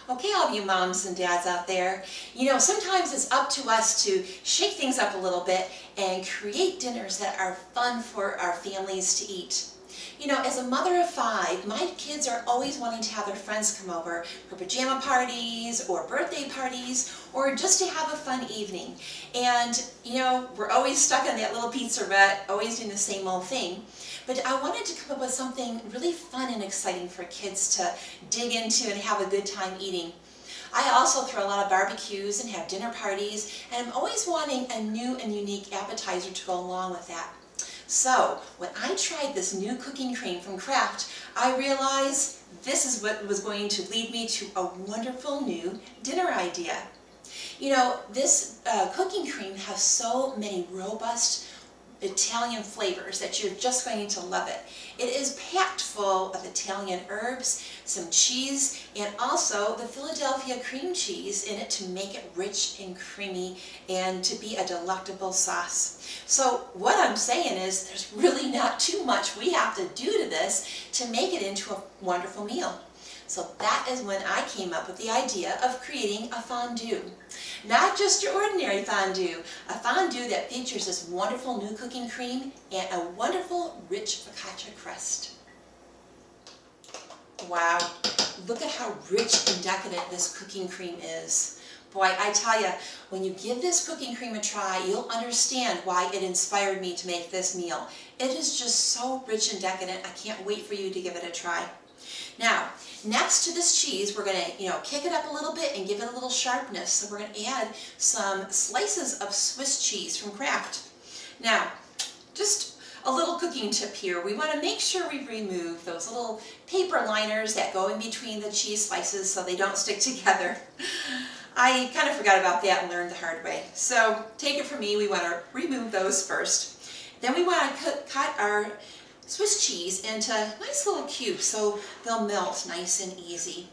Okay, all of you moms and dads out there, you know, sometimes it's up to us to shake things up a little bit and create dinners that are fun for our families to eat. You know, as a mother of 5, my kids are always wanting to have their friends come over for pajama parties or birthday parties or just to have a fun evening. And, you know, we're always stuck on that little pizzerette, always doing the same old thing. But I wanted to come up with something really fun and exciting for kids to dig into and have a good time eating. I also throw a lot of barbecues and have dinner parties, and I'm always wanting a new and unique appetizer to go along with that. So when I tried this new cooking cream from Kraft, I realized this is what was going to lead me to a wonderful new dinner idea. You know, this cooking cream has so many robust Italian flavors that you're just going to love it. It is packed full of Italian herbs, some cheese, and also the Philadelphia cream cheese in it to make it rich and creamy and to be a delectable sauce. So what I'm saying is there's really not too much we have to do to this to make it into a wonderful meal. So that is when I came up with the idea of creating a fondue. Not just your ordinary fondue, a fondue that features this wonderful new cooking cream and a wonderful rich focaccia crust. Wow, look at how rich and decadent this cooking cream is. Boy, I tell you, when you give this cooking cream a try, you'll understand why it inspired me to make this meal. It is just so rich and decadent. I can't wait for you to give it a try. Now, next to this cheese, we're going to, kick it up a little bit and give it a little sharpness. So we're going to add some slices of Swiss cheese from Kraft. Now, just a little cooking tip here. We want to make sure we remove those little paper liners that go in between the cheese slices so they don't stick together. I kind of forgot about that and learned the hard way. So take it from me, we want to remove those first. Then we want to cut our Swiss cheese into nice little cubes so they'll melt nice and easy.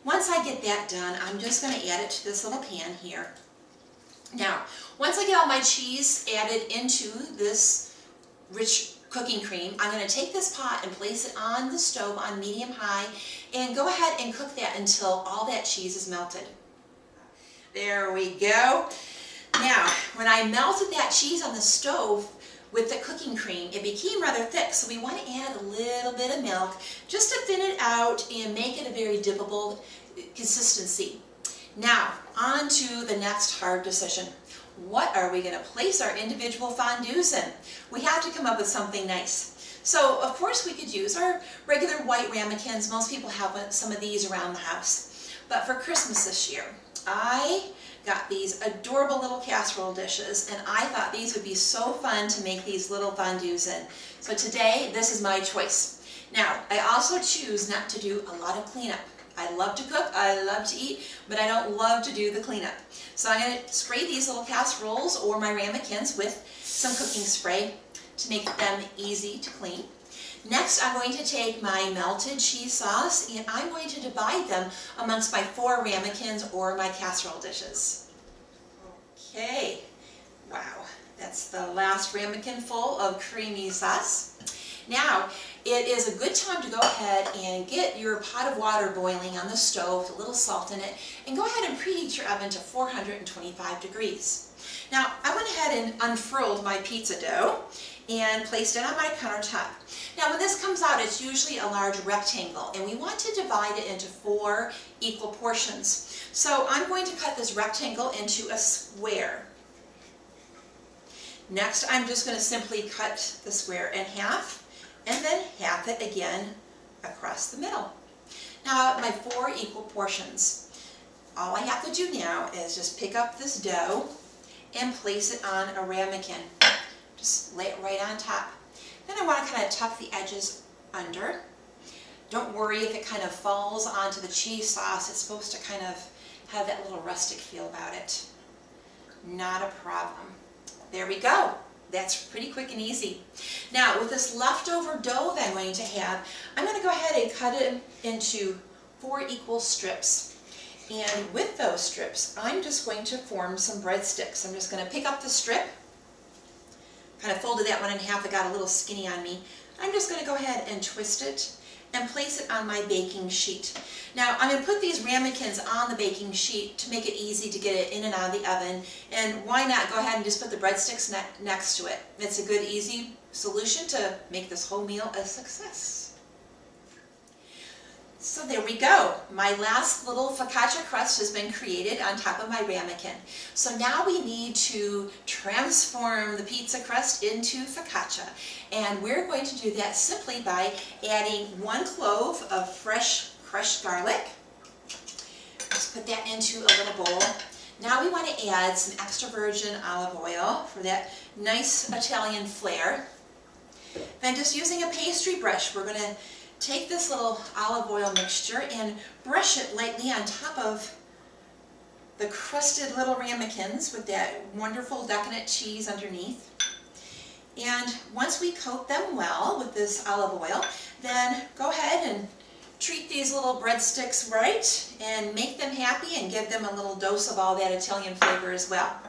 Once I get that done, I'm just going to add it to this little pan here. Now, once I get all my cheese added into this rich cooking cream, I'm going to take this pot and place it on the stove on medium-high and go ahead and cook that until all that cheese is melted. There we go. Now, when I melted that cheese on the stove, with the cooking cream, it became rather thick, so we want to add a little bit of milk just to thin it out and make it a very dippable consistency. Now, on to the next hard decision. What are we going to place our individual fondues in? We have to come up with something nice. So, of course, we could use our regular white ramekins. Most people have some of these around the house. But for Christmas this year, I got these adorable little casserole dishes, and I thought these would be so fun to make these little fondues in. So today, this is my choice. Now, I also choose not to do a lot of cleanup. I love to cook, I love to eat, but I don't love to do the cleanup. So I'm going to spray these little casseroles or my ramekins with some cooking spray to make them easy to clean. Next, I'm going to take my melted cheese sauce and I'm going to divide them amongst my 4 ramekins or my casserole dishes. Okay, wow, that's the last ramekin full of creamy sauce. Now, it is a good time to go ahead and get your pot of water boiling on the stove with a little salt in it and go ahead and preheat your oven to 425 degrees. Now, I went ahead and unfurled my pizza dough and placed it on my countertop. Now when this comes out, it's usually a large rectangle, and we want to divide it into 4 equal portions. So I'm going to cut this rectangle into a square. Next, I'm just going to simply cut the square in half, and then half it again across the middle. Now my 4 equal portions. All I have to do now is just pick up this dough and place it on a ramekin. Just lay it right on top. Then I want to kind of tuck the edges under. Don't worry if it kind of falls onto the cheese sauce. It's supposed to kind of have that little rustic feel about it. Not a problem. There we go. That's pretty quick and easy. Now with this leftover dough that I'm going to have, I'm going to go ahead and cut it into 4 equal strips. And with those strips, I'm just going to form some breadsticks. I'm just going to pick up the strip, kind of folded that one in half. It got a little skinny on me. I'm just going to go ahead and twist it and place it on my baking sheet. Now I'm going to put these ramekins on the baking sheet to make it easy to get it in and out of the oven, and why not go ahead and just put the breadsticks next to it. It's a good easy solution to make this whole meal a success. So there we go. My last little focaccia crust has been created on top of my ramekin. So now we need to transform the pizza crust into focaccia. And we're going to do that simply by adding 1 clove of fresh crushed garlic. Let's put that into a little bowl. Now we want to add some extra virgin olive oil for that nice Italian flair. Then just using a pastry brush, we're going to take this little olive oil mixture and brush it lightly on top of the crusted little ramekins with that wonderful decadent cheese underneath. And once we coat them well with this olive oil, then go ahead and treat these little breadsticks right and make them happy and give them a little dose of all that Italian flavor as well.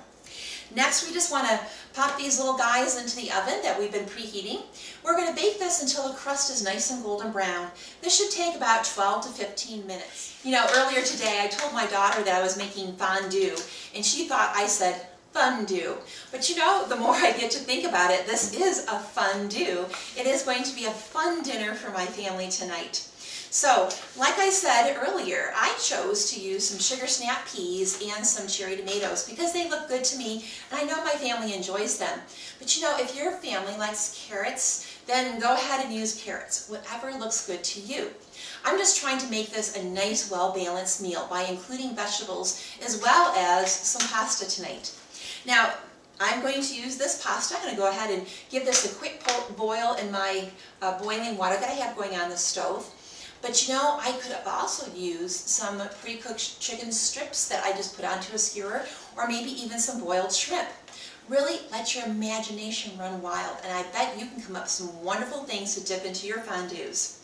Next, we just want to pop these little guys into the oven that we've been preheating. We're going to bake this until the crust is nice and golden brown. This should take about 12 to 15 minutes. You know, earlier today I told my daughter that I was making fondue, and she thought I said fondue. But you know, the more I get to think about it, this is a fondue. It is going to be a fun dinner for my family tonight. So, like I said earlier, I chose to use some sugar snap peas and some cherry tomatoes because they look good to me and I know my family enjoys them. But you know, if your family likes carrots, then go ahead and use carrots, whatever looks good to you. I'm just trying to make this a nice, well-balanced meal by including vegetables as well as some pasta tonight. Now, I'm going to use this pasta. I'm going to go ahead and give this a quick boil in my boiling water that I have going on the stove. But you know, I could have also used some pre-cooked chicken strips that I just put onto a skewer, or maybe even some boiled shrimp. Really let your imagination run wild, and I bet you can come up with some wonderful things to dip into your fondues.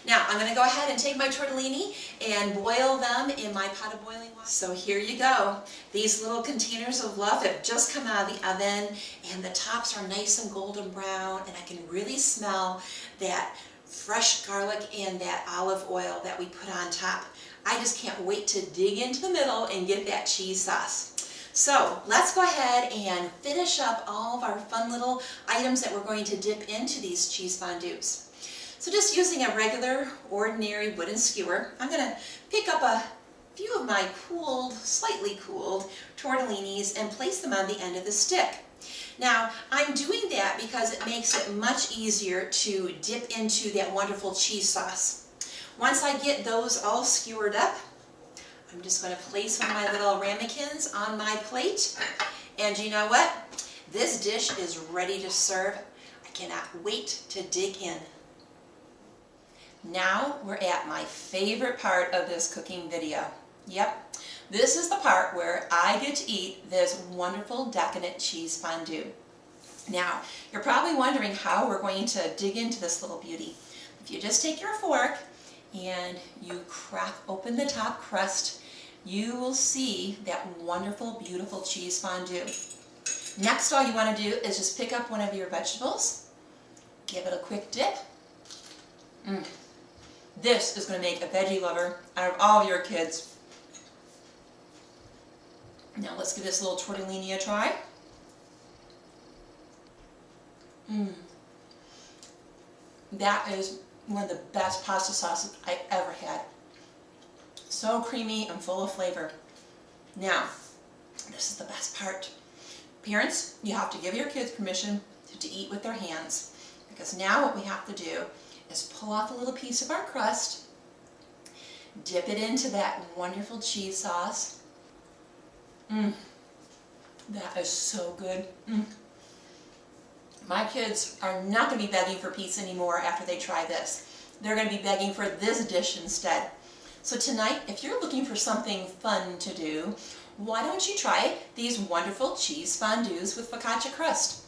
Now, I'm going to go ahead and take my tortellini and boil them in my pot of boiling water. So here you go. These little containers of love have just come out of the oven, and the tops are nice and golden brown, and I can really smell that fresh garlic and that olive oil that we put on top. I just can't wait to dig into the middle and get that cheese sauce. So let's go ahead and finish up all of our fun little items that we're going to dip into these cheese fondues. So just using a regular, ordinary wooden skewer, I'm going to pick up a few of my cooled, slightly cooled tortellinis and place them on the end of the stick. Now, I'm doing that because it makes it much easier to dip into that wonderful cheese sauce. Once I get those all skewered up, I'm just going to place one of my little ramekins on my plate. And you know what? This dish is ready to serve. I cannot wait to dig in. Now we're at my favorite part of this cooking video. Yep. This is the part where I get to eat this wonderful decadent cheese fondue. Now, you're probably wondering how we're going to dig into this little beauty. If you just take your fork and you crack open the top crust, you will see that wonderful, beautiful cheese fondue. Next, all you want to do is just pick up one of your vegetables, give it a quick dip. This is going to make a veggie lover out of all of your kids. Now let's give this little tortellini a try. That is one of the best pasta sauces I ever had. So creamy and full of flavor. Now, this is the best part. Parents, you have to give your kids permission to eat with their hands, because now what we have to do is pull off a little piece of our crust, dip it into that wonderful cheese sauce. That is so good. My kids are not going to be begging for pizza anymore after they try this. They're going to be begging for this dish instead. So tonight, if you're looking for something fun to do, why don't you try these wonderful cheese fondues with focaccia crust?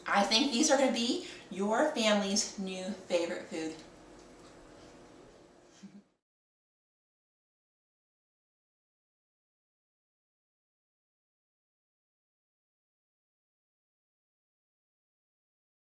I think these are going to be your family's new favorite food.